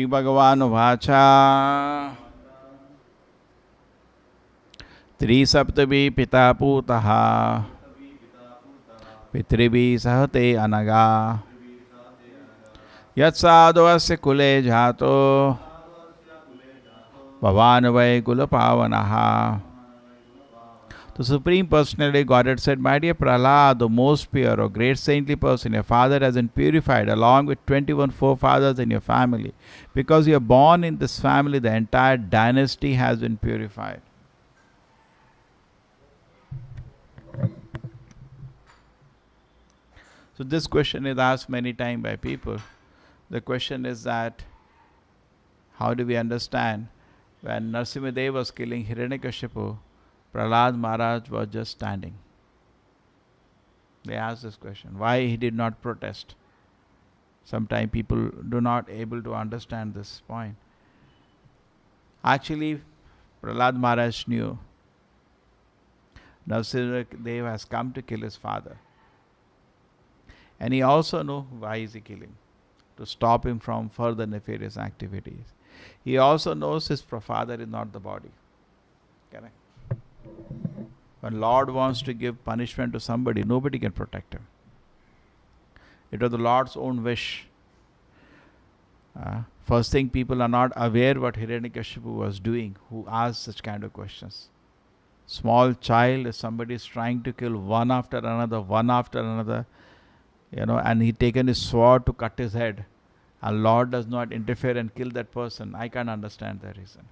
Shri Bhagavan Vacha Tri Saptavi Pita Putaha Pitrivi Sahate Anaga Yat Sadhavasya Kule Jato Bhavan Vai Kula Pavanaha. The Supreme Personality Godhead said, My dear Prahlad, the most pure or great saintly person, your father has been purified along with 21 forefathers in your family. Because you are born in this family, the entire dynasty has been purified. So this question is asked many times by people. The question is that, how do we understand when Narasimhadev was killing Hiranyakashipu, Prahlad Maharaj was just standing. They asked this question, why he did not protest. Sometimes people do not able to understand this point. Actually, Prahlad Maharaj knew Narasimhadev has come to kill his father. And he also knew why is he killing, to stop him from further nefarious activities. He also knows his father is not the body. Correct? When Lord wants to give punishment to somebody, nobody can protect him. It was the Lord's own wish. First thing, people are not aware what Hiranyakashipu was doing, who asked such kind of questions. Small child, if somebody is trying to kill one after another, and he taken his sword to cut his head, and Lord does not interfere and kill that person, I can't understand the reason.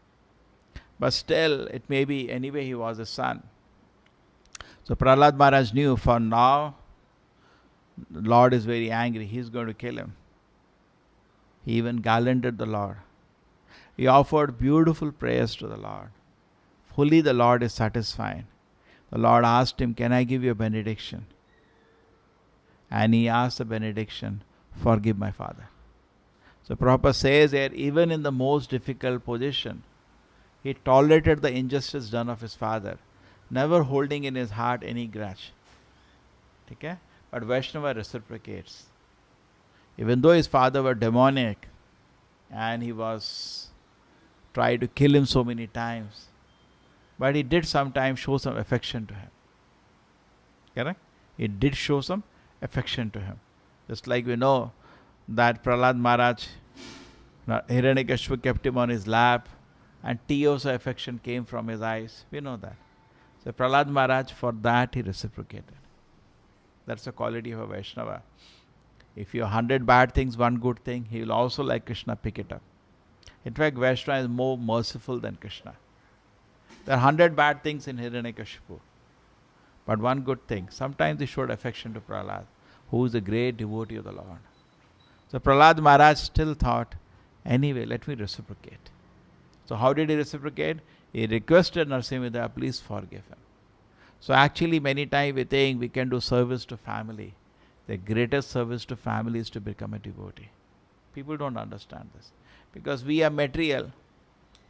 But still, it may be, anyway, he was a son. So Prahlad Maharaj knew, for now, Lord is very angry, he is going to kill him. He even gallanted the Lord. He offered beautiful prayers to the Lord. Fully the Lord is satisfied. The Lord asked him, can I give you a benediction? And he asked the benediction, forgive my father. So Prabhupada says that even in the most difficult position, he tolerated the injustice done of his father, never holding in his heart any grudge. Okay? But Vaishnava reciprocates. Even though his father was demonic and he was tried to kill him so many times, but he did sometimes show some affection to him. Correct? He did show some affection to him. Just like we know that Prahlad Maharaj, Hiranyakashipu kept him on his lap, and tears of affection came from his eyes. We know that. So Prahlad Maharaj, for that he reciprocated. That's the quality of a Vaishnava. If you have 100 bad things, one good thing, he will also, like Krishna, pick it up. In fact, Vaishnava is more merciful than Krishna. There are 100 bad things in Hiranyakashipu, but one good thing. Sometimes he showed affection to Prahlad, who is a great devotee of the Lord. So Prahlad Maharaj still thought, anyway, let me reciprocate. So how did he reciprocate? He requested Narasimhadev, please forgive him. So actually many times we think we can do service to family. The greatest service to family is to become a devotee. People don't understand this. Because we are material.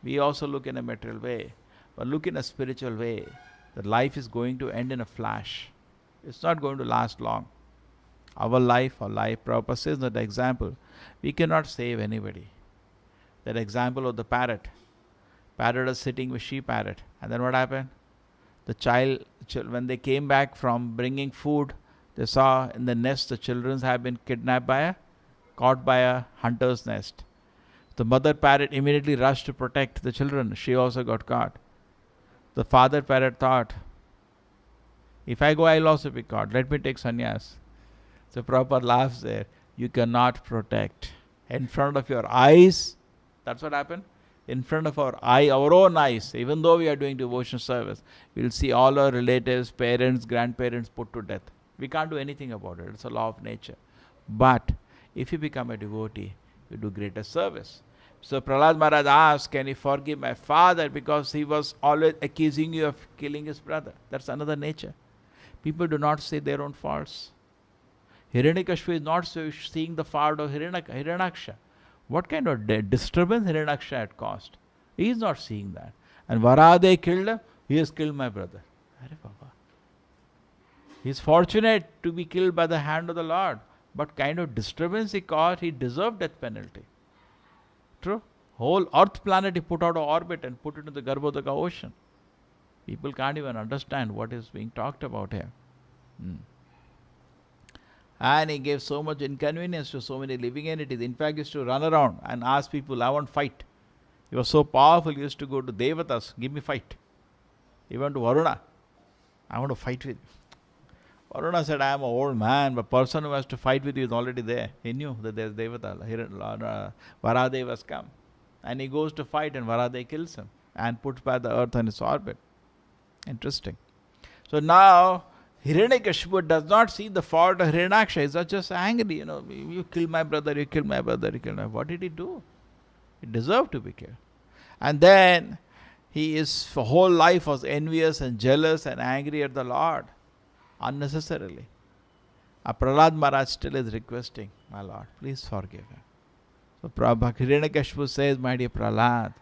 We also look in a material way. But look in a spiritual way. That life is going to end in a flash. It's not going to last long. Our life, Prabhupada says that example, we cannot save anybody. That example of the parrot. Parrot is sitting with she parrot. And then what happened? The child, when they came back from bringing food, they saw in the nest the children have been caught by a hunter's nest. The mother parrot immediately rushed to protect the children. She also got caught. The father parrot thought, if I go, I will also be caught. Let me take sannyas. So Prabhupada laughs there. You cannot protect. In front of your eyes, that's what happened. In front of our own eyes, even though we are doing devotion service, we will see all our relatives, parents, grandparents put to death. We can't do anything about it. It's a law of nature. But if you become a devotee, you do greater service. So Prahlad Maharaj asked, can you forgive my father, because he was always accusing you of killing his brother. That's another nature. People do not see their own faults. Hiranyakashipu is not seeing the fault of Hiranyaksha. What kind of disturbance Hiranyaksha had caused? He is not seeing that. And Varade killed him, he has killed my brother. Arey Baba. He is fortunate to be killed by the hand of the Lord. But kind of disturbance he caused, he deserved death penalty. True. Whole Earth planet he put out of orbit and put it into the Garbhodaka ocean. People can't even understand what is being talked about here. And he gave so much inconvenience to so many living entities. In fact, he used to run around and ask people, I want fight. He was so powerful, he used to go to Devatas, give me fight. He went to Varuna, I want to fight with you. Varuna said, I am an old man, but person who has to fight with you is already there. He knew that there is Devata, Varadev has come. And he goes to fight and Varadev kills him and puts back the earth on its orbit. Interesting. So now, Hiranyakashipu does not see the fault of Hiranyaksha. He's just angry, you kill my brother, you kill my brother, you kill my brother. What did he do? He deserved to be killed. And then, his whole life was envious and jealous and angry at the Lord. Unnecessarily. Prahlad Maharaj still is requesting, my Lord, please forgive him. So Hiranyakashipu says, my dear Prahlad,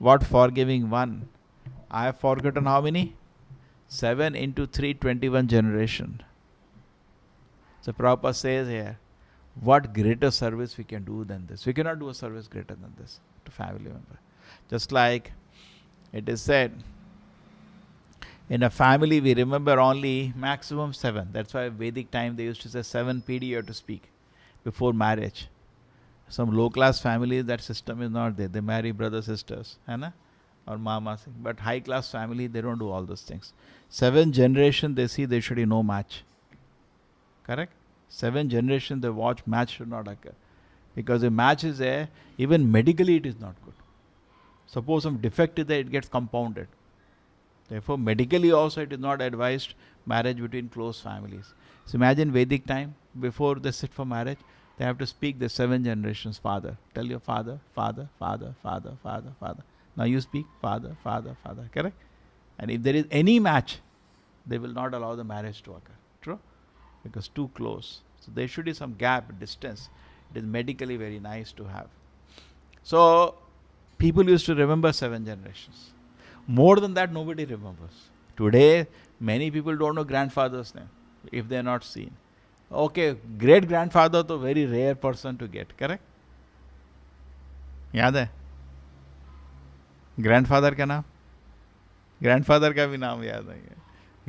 what forgiving one? I have forgotten how many? 7 into 3, 21 generation. So Prabhupada says here, what greater service we can do than this? We cannot do a service greater than this to family member. Just like it is said, in a family we remember only maximum 7. That's why Vedic time they used to say 7 PD you have to speak before marriage. Some low class families that system is not there. They marry brothers, sisters, or mamas. But high class family they don't do all those things. 7 generation they see there should be no match. Correct? 7 generation they watch match should not occur. Because if match is there, even medically it is not good. Suppose some defect is there, it gets compounded. Therefore, medically also it is not advised marriage between close families. So imagine Vedic time, before they sit for marriage, they have to speak the 7 generations father. Tell your father, father, father, father, father, father. Now you speak father, father, father. Correct? And if there is any match, they will not allow the marriage to occur. True? Because too close. So there should be some gap, distance. It is medically very nice to have. So people used to remember 7 generations. More than that, nobody remembers. Today, many people don't know grandfather's name if they are not seen. Okay, great grandfather to very rare person to get. Correct? याद है? Grandfather का नाम? Grandfather का भी नाम याद नहीं है.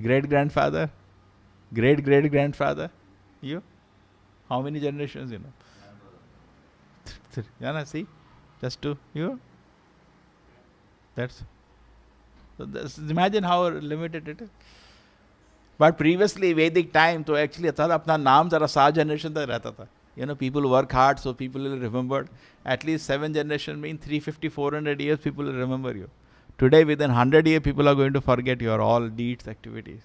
Great grandfather? Great great grandfather? You? How many generations you know? Yeah, see? Just 2. You? That's. So imagine how limited it is. But previously Vedic time, तो actually अपना नाम जरा 7 generation तक रहता था. People work hard, so people will remember. At least 7 generation mean 350, 400 years people will remember you. Today within 100 years people are going to forget your all deeds, activities.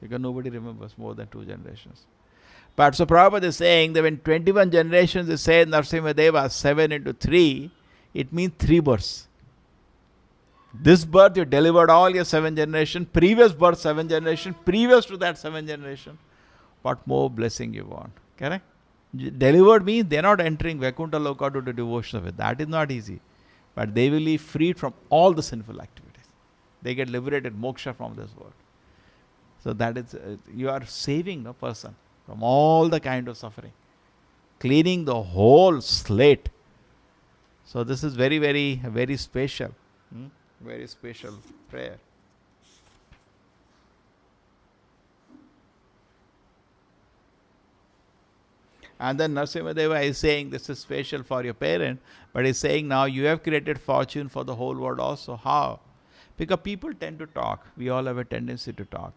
Because nobody remembers more than 2 generations. But so Prabhupada is saying that when 21 generations is said Narasimhadeva 7 into 3, it means 3 births. This birth you delivered all your 7 generation, previous birth 7 generation, previous to that 7 generation. What more blessing you want? Correct? Delivered means they are not entering Vaikuntha Loka to the devotion of it. That is not easy. But they will be freed from all the sinful activities. They get liberated, moksha from this world. So that is, you are saving a person from all the kind of suffering. Cleaning the whole slate. So this is very, very, very special. Very special prayer. And then Narasimhadeva is saying this is special for your parent, but he's saying now you have created fortune for the whole world also. How? Because people tend to talk. We all have a tendency to talk.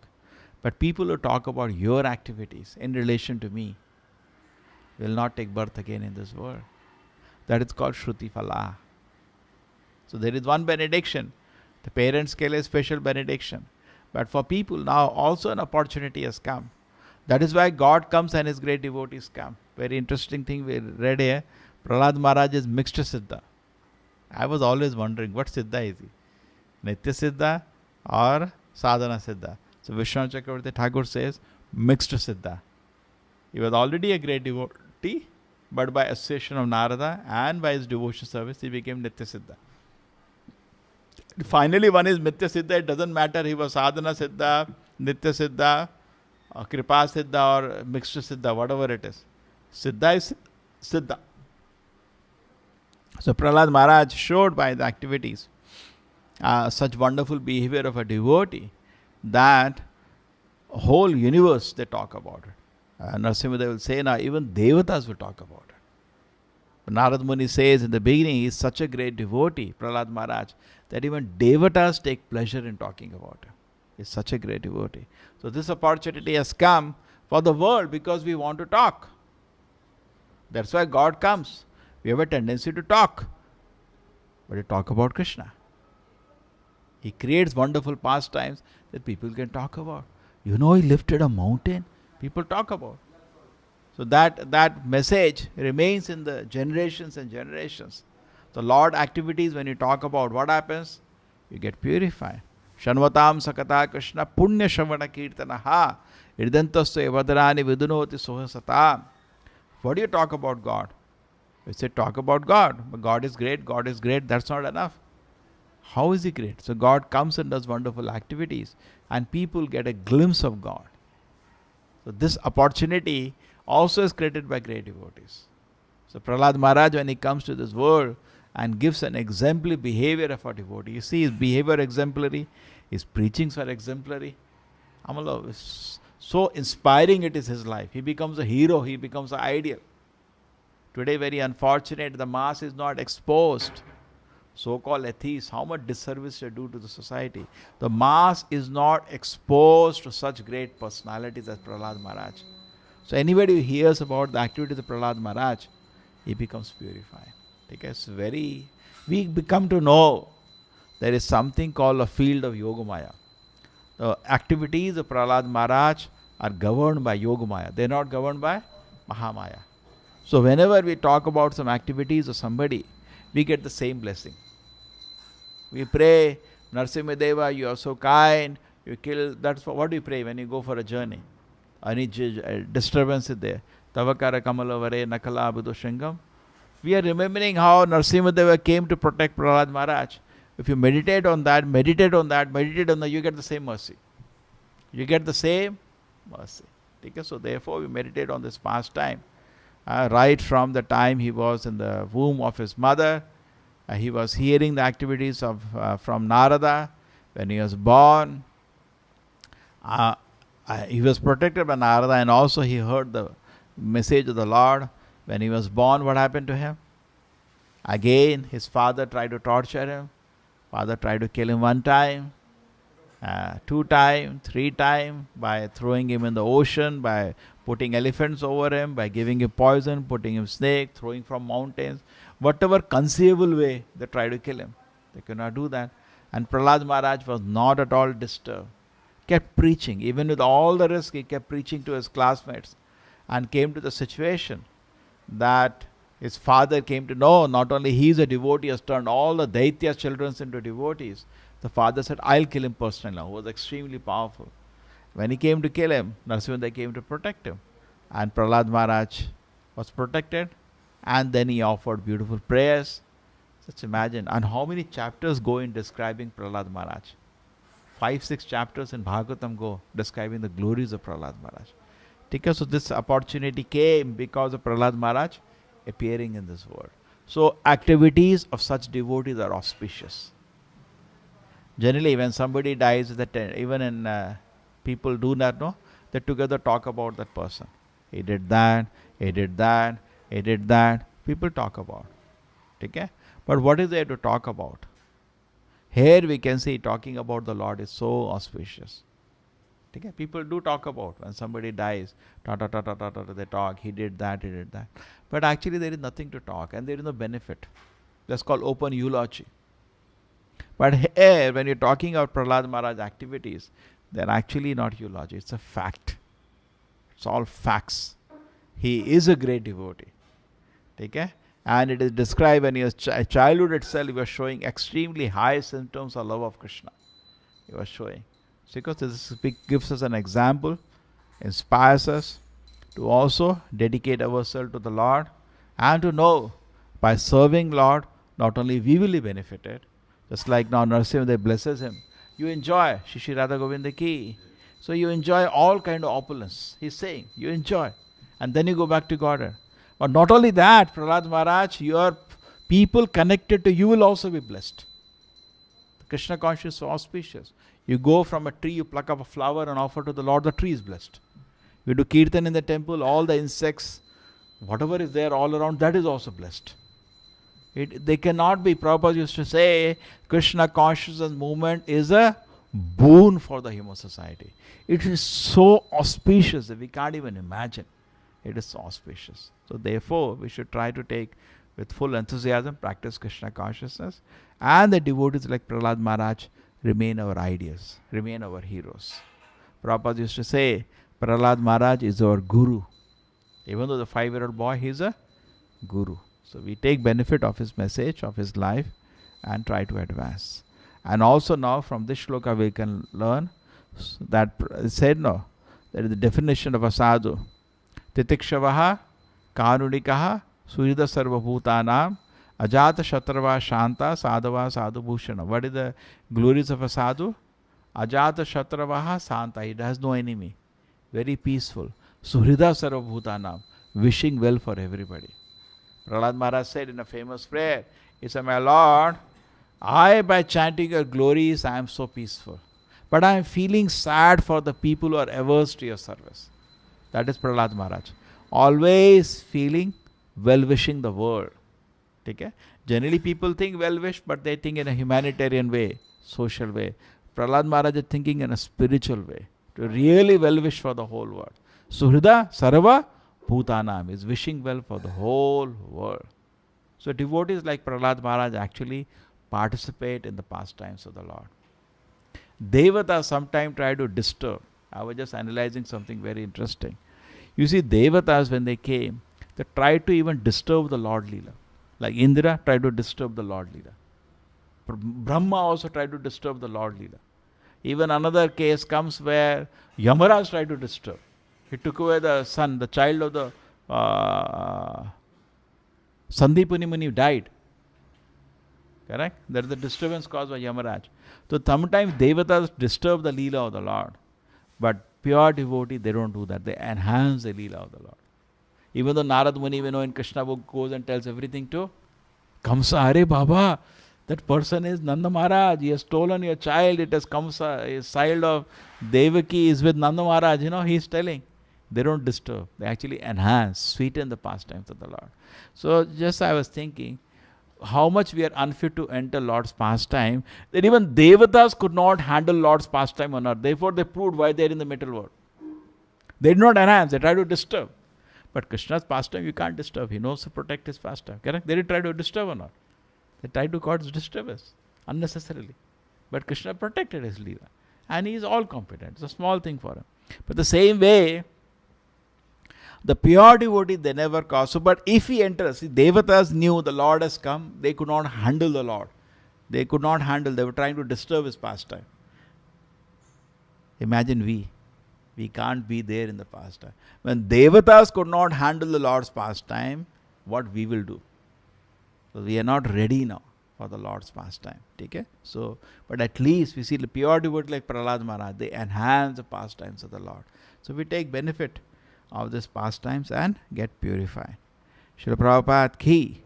But people who talk about your activities in relation to me will not take birth again in this world. That is called Shruti Phala. So there is one benediction. The parents get a special benediction. But for people now also an opportunity has come. That is why God comes and His great devotees come. Very interesting thing we read here. Prahlad Maharaj is mixed Siddha. I was always wondering what Siddha is he? Nitya Siddha or Sadhana Siddha? So Vishwanath Chakravarti Thakur says mixed Siddha. He was already a great devotee, but by association of Narada and by his devotion service, he became Nitya Siddha. Finally, one is Nitya Siddha. It doesn't matter he was Sadhana Siddha, Nitya Siddha, or Kripa Siddha or mixed Siddha, whatever it is. Siddha is Siddha. So Prahlad Maharaj showed by the activities such wonderful behavior of a devotee that whole universe they talk about it. Narasimha will say now even Devatas will talk about it. But Narad Muni says in the beginning he is such a great devotee, Prahlad Maharaj, that even Devatas take pleasure in talking about him. He is such a great devotee. So this opportunity has come for the world because we want to talk. That's why God comes. We have a tendency to talk, but to talk about Krishna. He creates wonderful pastimes that people can talk about. He lifted a mountain, people talk about. So that message remains in the generations and generations. The Lord activities, when you talk about, what happens? You get purified. Shanvatam sakata Krishna punya shavana kirtanaha irdantastu evadarani vidunoti sohasatam. What do you talk about God? We say talk about God. But God is great, that's not enough. How is He great? So God comes and does wonderful activities and people get a glimpse of God. So this opportunity also is created by great devotees. So Prahlad Maharaj, when he comes to this world and gives an exemplary behavior of a devotee, you see his behavior exemplary, his preachings are exemplary. Amala, so inspiring it is his life. He becomes a hero, he becomes an ideal. Today, very unfortunate, the mass is not exposed. So-called atheists, how much disservice they do to the society. The mass is not exposed to such great personalities as Prahlad Maharaj. So anybody who hears about the activities of Prahlad Maharaj, he becomes purified. Because we become to know there is something called a field of Yogamaya. The activities of Prahlad Maharaj are governed by Yogamaya. They are not governed by Mahamaya. So whenever we talk about some activities of somebody, we get the same blessing. We pray, Narasimha Deva, you are so kind, you kill. That's what do you pray when you go for a journey? Any disturbance is there. Tavakara Kamala Vare Nakala Abhudu Shringam. We are remembering how Narasimha Deva came to protect Prahlad Maharaj. If you meditate on that, you get the same mercy. You get the same mercy. Okay? So therefore we meditate on this past time. Right from the time he was in the womb of his mother, he was hearing the activities of from Narada. When he was born, he was protected by Narada, and also he heard the message of the Lord. When he was born, what happened to him? Again, his father tried to torture him. Father tried to kill him 1 time, 2 times, 3 times, by throwing him in the ocean, by putting elephants over him, by giving him poison, putting him snake, throwing from mountains. Whatever conceivable way they tried to kill him. They could not do that. And Prahlad Maharaj was not at all disturbed. Kept preaching. Even with all the risk, he kept preaching to his classmates. And came to the situation that his father came to know not only he is a devotee, has turned all the Daitya children into devotees. The father said, I'll kill him personally. He was extremely powerful. When he came to kill him, Narasimha came to protect him. And Prahlad Maharaj was protected. And then he offered beautiful prayers. Just imagine. And how many chapters go in describing Prahlad Maharaj? 5-6 chapters in Bhagavatam go describing the glories of Prahlad Maharaj. So this opportunity came because of Prahlad Maharaj appearing in this world. So activities of such devotees are auspicious. Generally, when somebody dies, even in people do not know, they together talk about that person. He did that, he did that, he did that. People talk about. Okay? But what is there to talk about? Here we can see talking about the Lord is so auspicious. Okay? People do talk about when somebody dies, they talk, he did that, he did that. But actually there is nothing to talk and there is no benefit. That's called open eulogy. But here, when you're talking about Prahlad Maharaj activities, they're actually not eulogy, it's a fact. It's all facts. He is a great devotee. Okay? And it is described when he was childhood itself, he was showing extremely high symptoms of love of Krishna. He was showing. Because this gives us an example, inspires us to also dedicate ourselves to the Lord and to know by serving Lord, not only we will be benefited, just like now Narasimha blesses him. You enjoy Shri Radha Govinda ki. So you enjoy all kind of opulence. He's saying, you enjoy. And then you go back to Godhead. But not only that, Prahlad Maharaj, your People connected to you will also be blessed. The Krishna consciousness is so auspicious. You go from a tree, you pluck up a flower and offer to the Lord, the tree is blessed. You do kirtan in the temple, all the insects, whatever is there all around, that is also blessed. They cannot be. Prabhupada used to say, Krishna consciousness movement is a boon for the human society. It is so auspicious that we can't even imagine. It is so auspicious. So therefore, we should try to take with full enthusiasm, practice Krishna consciousness, and the devotees like Prahlad Maharaj remain our ideas, remain our heroes. Prabhupada used to say, Prahlad Maharaj is our guru. Even though the 5-year-old boy, he is a guru. So we take benefit of his message, of his life, and try to advance. And also now from this shloka we can learn that it said no, that is the definition of a sadhu. Titikshavaha, karunikaha, surida sarvabhutanam, ajata shatrava shanta, sadhava sadhubhushana. What is the glories of a sadhu? Ajata shatravaha santa, it has no enemy. Very peaceful. Suhrida sarvabhutanam, wishing well for everybody. Prahlad Maharaj said in a famous prayer, he said, my Lord, by chanting your glories, I am so peaceful. But I am feeling sad for the people who are averse to your service. That is Prahlad Maharaj. Always feeling well-wishing the world. Okay? Generally people think well-wish, but they think in a humanitarian way, social way. Prahlad Maharaj is thinking in a spiritual way, to really well-wish for the whole world. Suhrida Sarva Bhutanam is wishing well for the whole world. So devotees like Prahlad Maharaj actually participate in the pastimes of the Lord. Devatas sometimes try to disturb. I was just analyzing something very interesting. You see, Devatas when they came, they tried to even disturb the Lord Leela. Like Indra tried to disturb the Lord Leela. Brahma also tried to disturb the Lord Leela. Even another case comes where Yamaraj tried to disturb. He took away the son, the child of the Sandipani Muni died. Correct? There is a disturbance caused by Yamaraj. So sometimes Devatas disturb the Leela of the Lord. But pure devotee, they don't do that. They enhance the Leela of the Lord. Even though Narad Muni, we know in Krishna book, goes and tells everything to Kamsa, Are Baba, that person is Nanda Maharaj. He has stolen your child. It has Kamsa, his child of Devaki is with Nanda Maharaj. He is telling. They don't disturb. They actually enhance, sweeten the pastimes of the Lord. So just I was thinking, how much we are unfit to enter Lord's pastime, that even Devatas could not handle Lord's pastime on earth. Therefore they proved why they are in the middle world. They did not enhance, they tried to disturb. But Krishna's pastime you can't disturb. He knows to protect his pastime. Correct? They didn't try to disturb or not. They tried to cause disturbance unnecessarily. But Krishna protected his Leela. And he is all competent. It's a small thing for him. But the same way, the pure devotee, they never cause. So, but if he enters, see, Devatas knew the Lord has come, they could not handle the Lord. They could not handle, they were trying to disturb his pastime. Imagine we can't be there in the pastime. When Devatas could not handle the Lord's pastime, what we will do? So we are not ready now for the Lord's pastime. Okay? So, but at least we see the pure devotee like Prahlad Maharaj, they enhance the pastimes of the Lord. So we take benefit of these pastimes and get purified. Srila Prabhupada ki